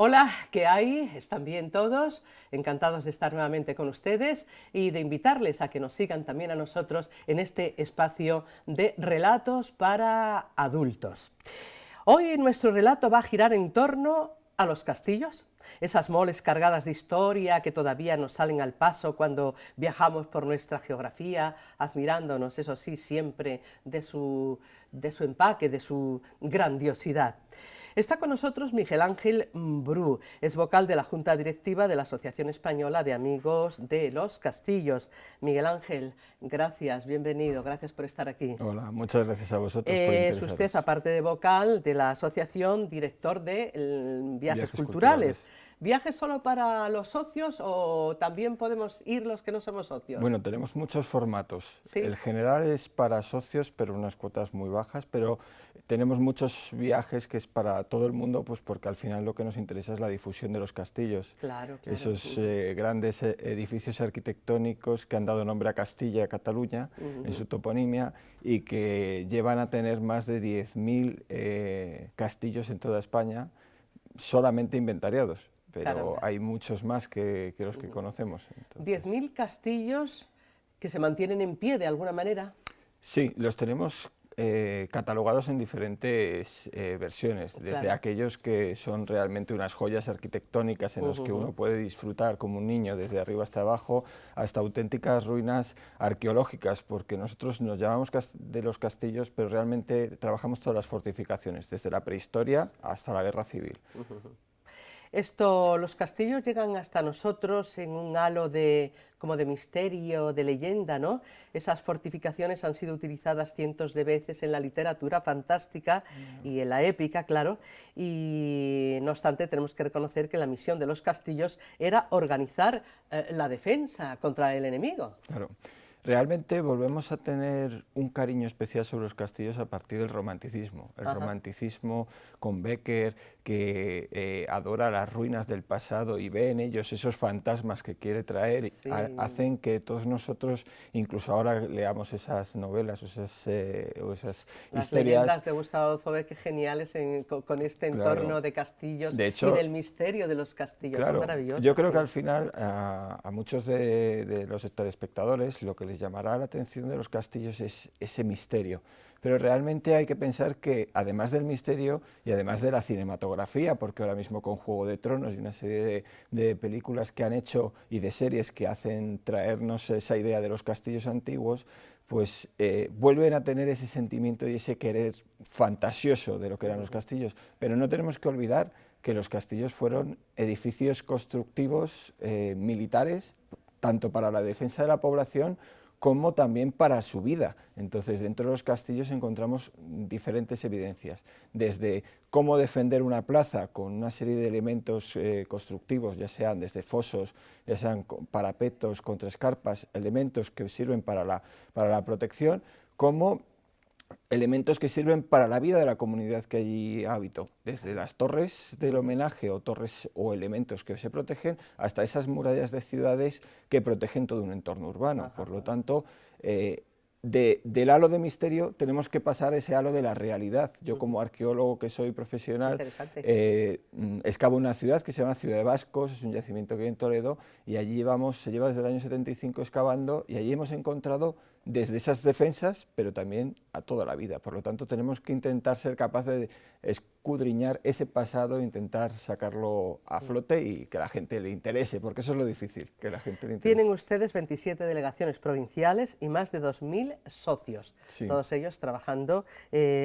Hola, ¿qué hay? ¿Están bien todos? Encantados de estar nuevamente con ustedes y de invitarles a que nos sigan también a nosotros en este espacio de relatos para adultos. Hoy nuestro relato va a girar en torno a los castillos, esas moles cargadas de historia que todavía nos salen al paso cuando viajamos por nuestra geografía, admirándonos, eso sí, siempre de su empaque, de su grandiosidad. Está con nosotros Miguel Ángel Bru, es vocal de la Junta Directiva de la Asociación Española de Amigos de los Castillos. Miguel Ángel, gracias, bienvenido, gracias por estar aquí. Hola, muchas gracias a vosotros por Es usted, interesaros. aparte de vocal de la asociación, director de Viajes Viajes Culturales. culturales. ¿Viajes solo para los socios o también podemos ir los que no somos socios? Bueno, tenemos muchos formatos. ¿Sí? El general es para socios, pero unas cuotas muy bajas, pero tenemos muchos viajes que es para todo el mundo, pues porque al final lo que nos interesa es la difusión de los castillos. Claro, claro. Esos grandes edificios arquitectónicos que han dado nombre a Castilla y a Cataluña en su toponimia y que llevan a tener más de 10.000 castillos en toda España solamente inventariados, pero Caramba. hay muchos más que los que conocemos. Entonces, 10.000 castillos que se mantienen en pie de alguna manera. sí, los tenemos catalogados en diferentes versiones, desde Claro. aquellos que son realmente unas joyas arquitectónicas en los que uno puede disfrutar como un niño desde arriba hasta abajo, hasta auténticas ruinas arqueológicas, porque nosotros nos llamamos de los castillos, pero realmente trabajamos todas las fortificaciones, desde la prehistoria hasta la guerra civil. Los castillos llegan hasta nosotros en un halo como de misterio, de leyenda, ¿no? Esas fortificaciones han sido utilizadas cientos de veces en la literatura fantástica y en la épica, claro, y no obstante tenemos que reconocer que la misión de los castillos era organizar la defensa contra el enemigo. Claro. Realmente volvemos a tener un cariño especial sobre los castillos a partir del romanticismo. El Ajá. romanticismo con Becker, que adora las ruinas del pasado y ve en ellos esos fantasmas que quiere traer, Sí. hacen que todos nosotros, incluso ahora leamos esas novelas o esas Las historias. leyendas de Gustavo Adolfo Bécquer geniales con este Claro. entorno de castillos De y hecho, del misterio de los castillos, son claro, yo maravillosas, creo que sí. al final a muchos de los telespectadores lo que les llamará la atención de los castillos es ese misterio, pero realmente hay que pensar que además del misterio y además de la cinematografía, porque ahora mismo con Juego de Tronos y una serie de películas que han hecho y de series que hacen traernos esa idea de los castillos antiguos, pues vuelven a tener ese sentimiento y ese querer fantasioso de lo que eran los castillos, pero no tenemos que olvidar que los castillos fueron edificios constructivos militares, tanto para la defensa de la población como también para su vida. Entonces, dentro de los castillos encontramos diferentes evidencias, desde cómo defender una plaza con una serie de elementos constructivos, ya sean desde fosos, ya sean parapetos, contraescarpas, elementos que sirven para la protección, como elementos que sirven para la vida de la comunidad que allí habitó, desde las torres del homenaje o torres o elementos que se protegen hasta esas murallas de ciudades que protegen todo un entorno urbano. Ajá, Por lo ajá. tanto, del halo de misterio tenemos que pasar a ese halo de la realidad. Yo como arqueólogo que soy profesional, Interesante. excavo una ciudad que se llama Ciudad de Vascos, es un yacimiento que hay en Toledo, y allí se lleva desde el año 75 excavando, y allí hemos encontrado desde esas defensas, pero también a toda la vida. Por lo tanto, tenemos que intentar ser capaces de escudriñar ese pasado, intentar sacarlo a flote y que a la gente le interese, porque eso es lo difícil, que a la gente le Tienen interese. ustedes 27 delegaciones provinciales y más de 2.000 socios, Sí. todos ellos trabajando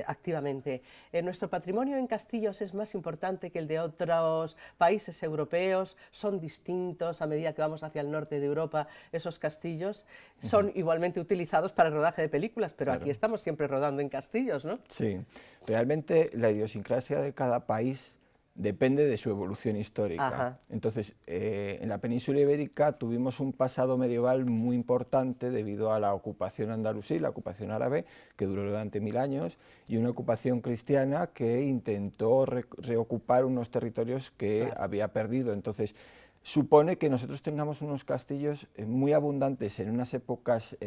activamente. ¿Nuestro patrimonio en castillos es más importante que el de otros países europeos? ¿Son distintos a medida que vamos hacia el norte de Europa? Esos castillos son igualmente utilizados para el rodaje de películas, pero aquí Claro. estamos siempre rodando en castillos, ¿no? Sí, realmente la idiosincrasia de cada país depende de su evolución histórica. Ajá. Entonces, en la península ibérica tuvimos un pasado medieval muy importante debido a la ocupación andalusí, la ocupación árabe, que duró durante 1000 años, y una ocupación cristiana que intentó reocupar unos territorios que Claro. había perdido. Entonces, supone que nosotros tengamos unos castillos muy abundantes en unas épocas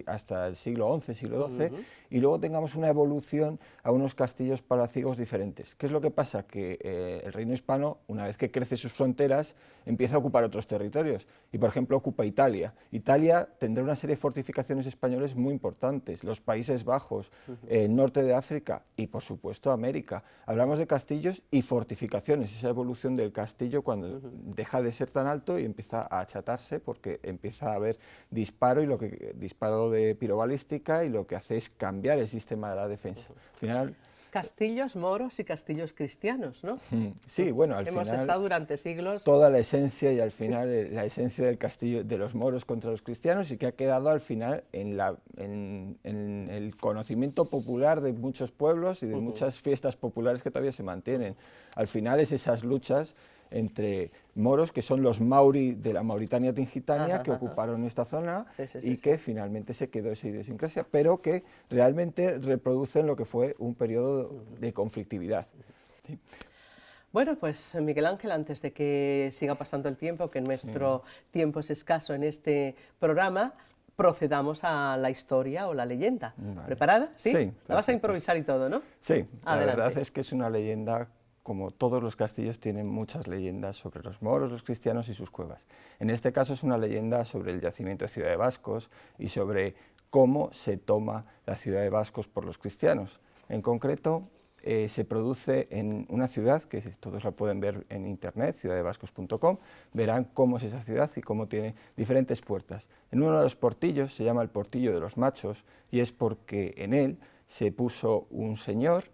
hasta el siglo XI, siglo XII, y luego tengamos una evolución a unos castillos palaciegos diferentes. ¿Qué es lo que pasa? Que el reino hispano, una vez que crece sus fronteras, empieza a ocupar otros territorios, y por ejemplo ocupa Italia. Italia tendrá una serie de fortificaciones españoles muy importantes, los Países Bajos, el norte de África y por supuesto América. Hablamos de castillos y fortificaciones, esa evolución del castillo cuando deja de ser tan alto y empieza a achatarse porque empieza a haber disparo de pirobalística, y lo que hace es cambiar el sistema de la defensa. Al final, castillos moros y castillos cristianos, ¿no? Sí, bueno, al Hemos final estado durante siglos... toda la esencia, y al final la esencia del castillo de los moros contra los cristianos, y que ha quedado al final en el conocimiento popular de muchos pueblos y de muchas fiestas populares que todavía se mantienen. Al final es esas luchas entre moros, que son los mauri de la Mauritania Tingitania, que ocuparon esta zona, y que finalmente se quedó esa idiosincrasia, pero que realmente reproducen lo que fue un periodo de conflictividad. ¿Sí? Bueno, pues Miguel Ángel, antes de que siga pasando el tiempo, que nuestro tiempo es escaso en este programa, procedamos a la historia o la leyenda. Vale. ¿Preparada? ¿Sí? Sí, La vas a improvisar y todo, ¿no? Sí, la Adelante. verdad es que es una leyenda, como todos los castillos tienen muchas leyendas sobre los moros, los cristianos y sus cuevas. En este caso es una leyenda sobre el yacimiento de Ciudad de Bascos y sobre cómo se toma la Ciudad de Bascos por los cristianos. En concreto, se produce en una ciudad que todos la pueden ver en internet, ciudaddebascos.com, verán cómo es esa ciudad y cómo tiene diferentes puertas. En uno de los portillos se llama el Portillo de los Machos, y es porque en él se puso un señor,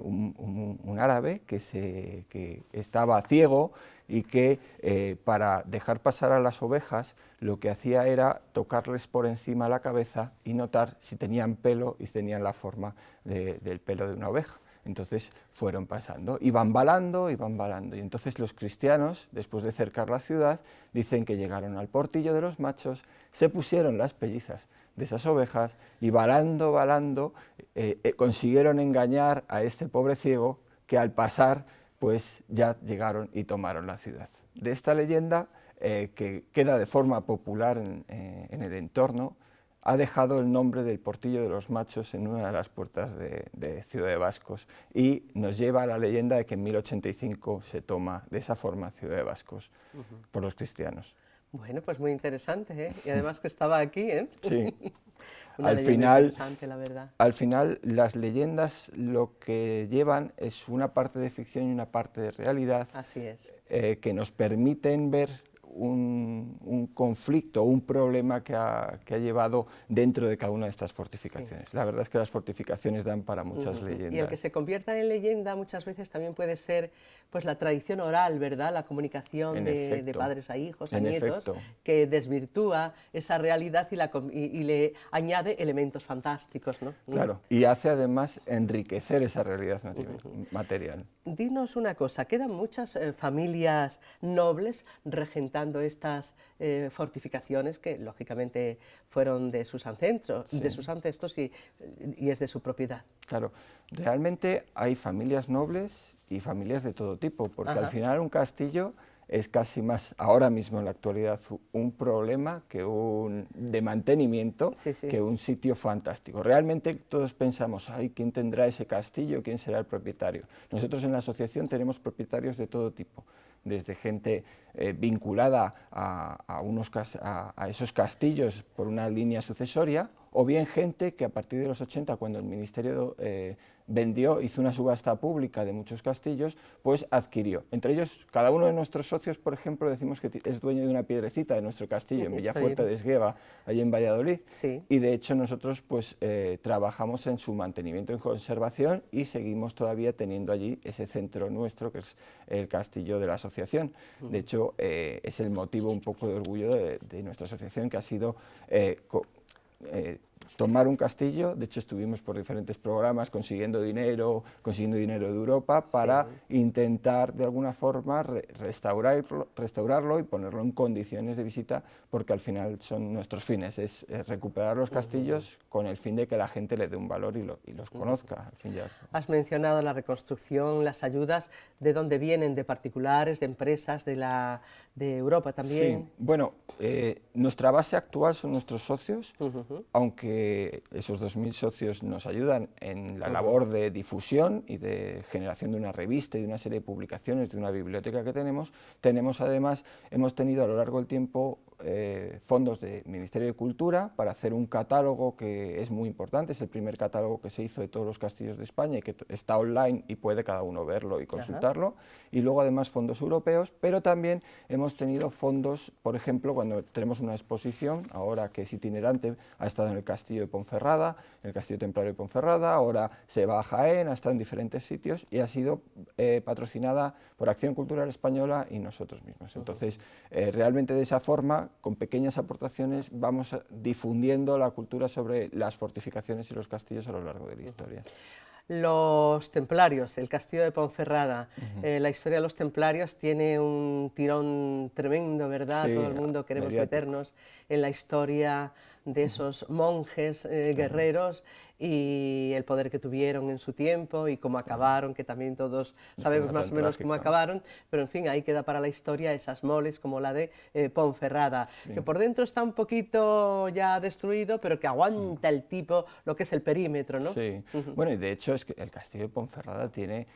un árabe, que estaba ciego, y que para dejar pasar a las ovejas lo que hacía era tocarles por encima la cabeza y notar si tenían pelo y si tenían la forma del pelo de una oveja. Entonces fueron pasando, iban balando, y entonces los cristianos, después de cercar la ciudad, dicen que llegaron al Portillo de los Machos, se pusieron las pellizas de esas ovejas y balando, consiguieron engañar a este pobre ciego, que al pasar pues ya llegaron y tomaron la ciudad. De esta leyenda, que queda de forma popular en el entorno, ha dejado el nombre del Portillo de los Machos en una de las puertas de Ciudad de Bascos, y nos lleva a la leyenda de que en 1085 se toma de esa forma Ciudad de Bascos por los cristianos. Bueno, pues muy interesante, ¿eh? Y además que estaba aquí, ¿eh? Sí. Una leyenda interesante, la verdad. Al final, las leyendas lo que llevan es una parte de ficción y una parte de realidad. Así es. Que nos permiten ver un conflicto, un problema que ha llevado dentro de cada una de estas fortificaciones. Sí. La verdad es que las fortificaciones dan para muchas leyendas. Y el que se convierta en leyenda muchas veces también puede ser pues la tradición oral, ¿verdad? La comunicación de padres a hijos, a nietos, que desvirtúa esa realidad y le añade elementos fantásticos, ¿no? Claro, y hace además enriquecer esa realidad material. Dinos una cosa, ¿quedan muchas familias nobles regentando estas fortificaciones que lógicamente fueron de sus ancestros, y es de su propiedad? Claro, realmente hay familias nobles y familias de todo tipo, porque al final un castillo es casi más, ahora mismo en la actualidad, un problema de mantenimiento que un sitio fantástico. Realmente todos pensamos, ay, ¿quién tendrá ese castillo? ¿Quién será el propietario? Nosotros en la asociación tenemos propietarios de todo tipo, desde gente vinculada a esos castillos por una línea sucesoria, o bien gente que a partir de los 80, cuando el Ministerio hizo una subasta pública de muchos castillos, pues adquirió. Entre ellos, cada uno de nuestros socios, por ejemplo, decimos que es dueño de una piedrecita de nuestro castillo, en Villafuerte de Esgueva, allí en Valladolid, y de hecho nosotros pues trabajamos en su mantenimiento y conservación, y seguimos todavía teniendo allí ese centro nuestro, que es el castillo de la asociación. De hecho, es el motivo un poco de orgullo de nuestra asociación, que ha sido tomar un castillo. De hecho, estuvimos por diferentes programas consiguiendo dinero de Europa para intentar de alguna forma restaurarlo y ponerlo en condiciones de visita, porque al final son nuestros fines, es recuperar los castillos con el fin de que la gente le dé un valor y los conozca. Al fin y al cabo. Has mencionado la reconstrucción, las ayudas, ¿de dónde vienen? ¿De particulares, de empresas, de Europa también? Sí, bueno, nuestra base actual son nuestros socios, aunque esos 2000 socios nos ayudan en la labor de difusión y de generación de una revista y de una serie de publicaciones, de una biblioteca que tenemos además, hemos tenido a lo largo del tiempo fondos del Ministerio de Cultura para hacer un catálogo que es muy importante, es el primer catálogo que se hizo de todos los castillos de España y que está online y puede cada uno verlo y consultarlo, y luego además fondos europeos, pero también hemos tenido fondos, por ejemplo, cuando tenemos una exposición, ahora que es itinerante, ha estado en el Castillo de Ponferrada, en el Castillo Templario de Ponferrada, ahora se va a Jaén, ha estado en diferentes sitios y ha sido patrocinada por Acción Cultural Española y nosotros mismos. Entonces, realmente de esa forma, con pequeñas aportaciones, vamos difundiendo la cultura sobre las fortificaciones y los castillos a lo largo de la historia. Los templarios, el castillo de Ponferrada, la historia de los templarios tiene un tirón tremendo, ¿verdad? Sí, Todo el mundo queremos mediático. meternos en la historia de esos monjes guerreros y el poder que tuvieron en su tiempo y cómo acabaron, que también todos sabemos forma más o tan menos cómo trágica. acabaron, pero en fin, ahí queda para la historia esas moles como la de Ponferrada, que por dentro está un poquito ya destruido, pero que aguanta el tipo, lo que es el perímetro, ¿no? Sí, bueno, y de hecho es que el Castillo de Ponferrada tiene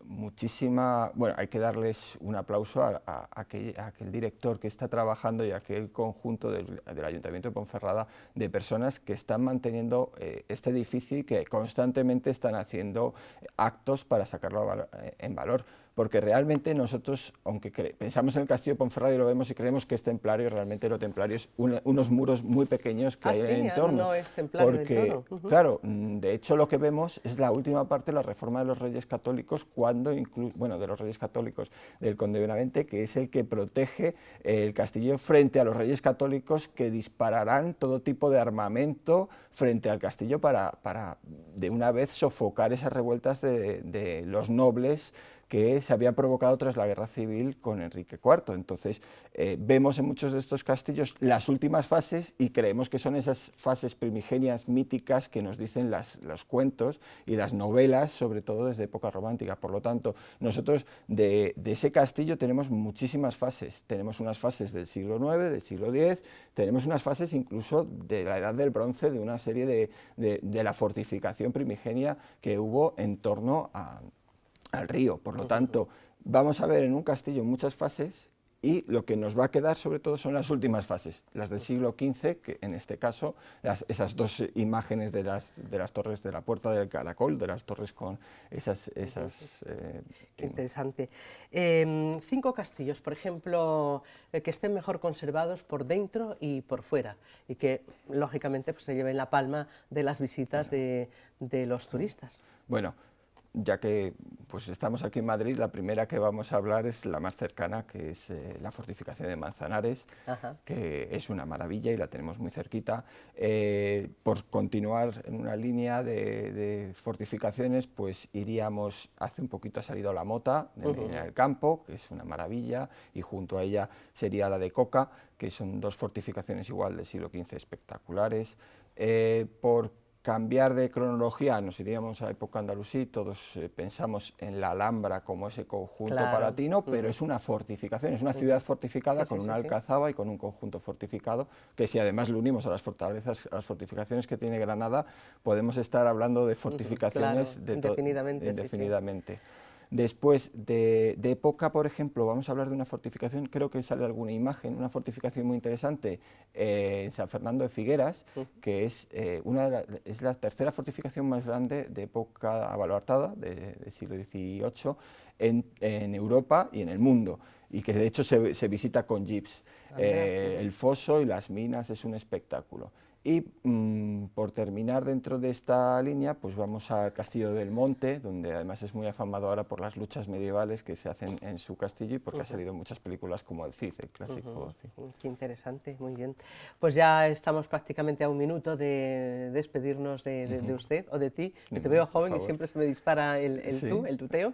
muchísima... Bueno, hay que darles un aplauso a aquel director que está trabajando y a aquel conjunto del Ayuntamiento de Ponferrada de personas que están manteniendo este edificio y que constantemente están haciendo actos para sacarlo en valor. Porque realmente nosotros, aunque pensamos en el Castillo de Ponferrada y lo vemos y creemos que es templario, realmente lo templario es unos muros muy pequeños que hay en el entorno. No es templario del Porque, todo. claro, de hecho lo que vemos es la última parte de la reforma de los Reyes Católicos, bueno, de los Reyes Católicos, del Conde de Benavente, que es el que protege el castillo frente a los Reyes Católicos que dispararán todo tipo de armamento frente al castillo para de una vez sofocar esas revueltas de los nobles que se había provocado tras la guerra civil con Enrique IV. Entonces, vemos en muchos de estos castillos las últimas fases y creemos que son esas fases primigenias míticas que nos dicen los cuentos y las novelas, sobre todo desde época romántica. Por lo tanto, nosotros de ese castillo tenemos muchísimas fases. Tenemos unas fases del siglo IX, del siglo X, tenemos unas fases incluso de la Edad del Bronce, de una serie de la fortificación primigenia que hubo en torno al río. Por lo tanto, vamos a ver en un castillo muchas fases y lo que nos va a quedar sobre todo son las últimas fases, las del siglo XV, que en este caso esas dos imágenes de las torres de la Puerta del Caracol, de las torres con esas Qué interesante. 5 castillos, por ejemplo, que estén mejor conservados por dentro y por fuera y que lógicamente pues, se lleven la palma de las visitas de los turistas. Bueno, ya que pues estamos aquí en Madrid, la primera que vamos a hablar es la más cercana, que es la fortificación de Manzanares, que es una maravilla y la tenemos muy cerquita. Por continuar en una línea de fortificaciones, pues iríamos, hace un poquito ha salido la Mota, de Medina del Campo, que es una maravilla, y junto a ella sería la de Coca, que son dos fortificaciones igual del siglo XV espectaculares. Por cambiar de cronología, nos iríamos a época andalusí, todos pensamos en la Alhambra como ese conjunto palatino, pero es una fortificación, es una ciudad fortificada con una alcazaba y con un conjunto fortificado, que si además lo unimos a las fortalezas, a las fortificaciones que tiene Granada, podemos estar hablando de fortificaciones indefinidamente. Después de época, por ejemplo, vamos a hablar de una fortificación, creo que sale alguna imagen, una fortificación muy interesante en San Fernando de Figueras, que es, es la tercera fortificación más grande de época avalotada, del siglo XVIII, en Europa y en el mundo, y que de hecho se visita con jeeps. El foso y las minas es un espectáculo. Y por terminar dentro de esta línea, pues vamos al Castillo del Monte, donde además es muy afamado ahora por las luchas medievales que se hacen en su castillo y porque ha salido en muchas películas como El Cid, el clásico Cid. Qué interesante, muy bien. Pues ya estamos prácticamente a un minuto de despedirnos de usted o de ti, que te veo joven y siempre se me dispara Sí. el tuteo.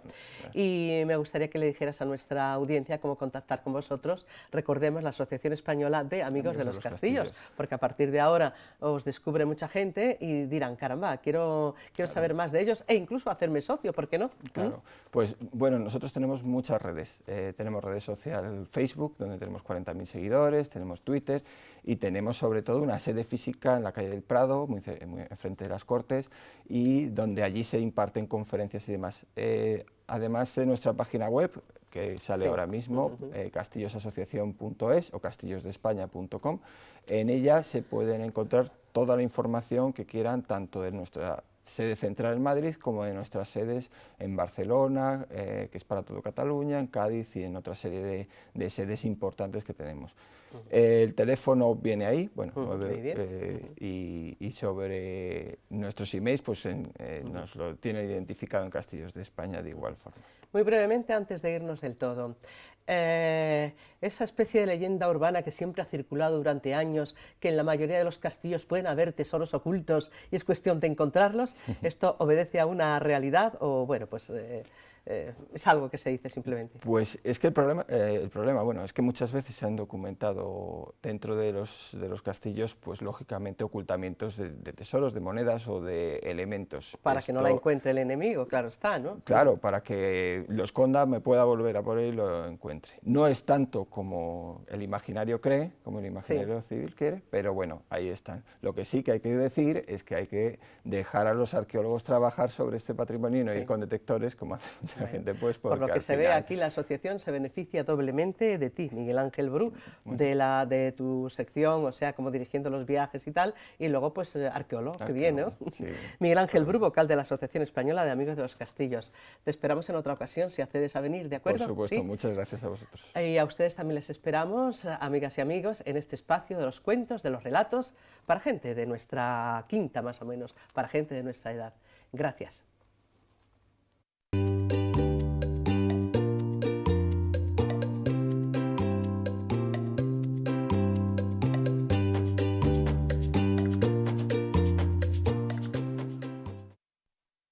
Y me gustaría que le dijeras a nuestra audiencia cómo contactar con vosotros. Recordemos la Asociación Española de Amigos de los Castillos, porque a partir de ahora os descubre mucha gente y dirán, caramba, quiero saber más de ellos e incluso hacerme socio, ¿por qué no? Claro, pues bueno, nosotros tenemos muchas redes. Tenemos redes sociales, Facebook, donde tenemos 40.000 seguidores, tenemos Twitter y tenemos sobre todo una sede física en la calle del Prado, muy enfrente de las Cortes, y donde allí se imparten conferencias y demás. Además de nuestra página web, que sale ahora mismo, castillosasociación.es o castillosdeespaña.com, en ella se pueden encontrar toda la información que quieran, tanto de nuestra sede central en Madrid como de nuestras sedes en Barcelona, que es para todo Cataluña, en Cádiz y en otra serie de sedes importantes que tenemos. El teléfono viene ahí, bueno, y sobre nuestros emails pues nos lo tiene identificado en Castillos de España de igual forma. Muy brevemente, antes de irnos del todo, esa especie de leyenda urbana que siempre ha circulado durante años, que en la mayoría de los castillos pueden haber tesoros ocultos y es cuestión de encontrarlos, ¿esto obedece a una realidad o, bueno, pues es algo que se dice simplemente? Pues es que el problema, bueno, es que muchas veces se han documentado dentro de los castillos, pues lógicamente ocultamientos de tesoros, de monedas o de elementos. Para que no la encuentre el enemigo, claro está, ¿no? Claro, para que lo esconda, me pueda volver a por él y lo encuentre. No es tanto como el imaginario cree, como el imaginario civil quiere, pero bueno, ahí están. Lo que sí que hay que decir es que hay que dejar a los arqueólogos trabajar sobre este patrimonio y no ir con detectores, como hace mucha gente, pues por lo que se ve aquí, la asociación se beneficia doblemente de ti, Miguel Ángel Bru, de tu sección, o sea, como dirigiendo los viajes y tal, y luego pues arqueólogo, que bien, ¿no? Sí, Miguel Ángel Bru, vocal de la Asociación Española de Amigos de los Castillos. Te esperamos en otra ocasión, si accedes a venir, ¿de acuerdo? Por supuesto, muchas gracias a vosotros. Y a ustedes también les esperamos, amigas y amigos, en este espacio de los cuentos, de los relatos, para gente de nuestra quinta más o menos, para gente de nuestra edad. Gracias.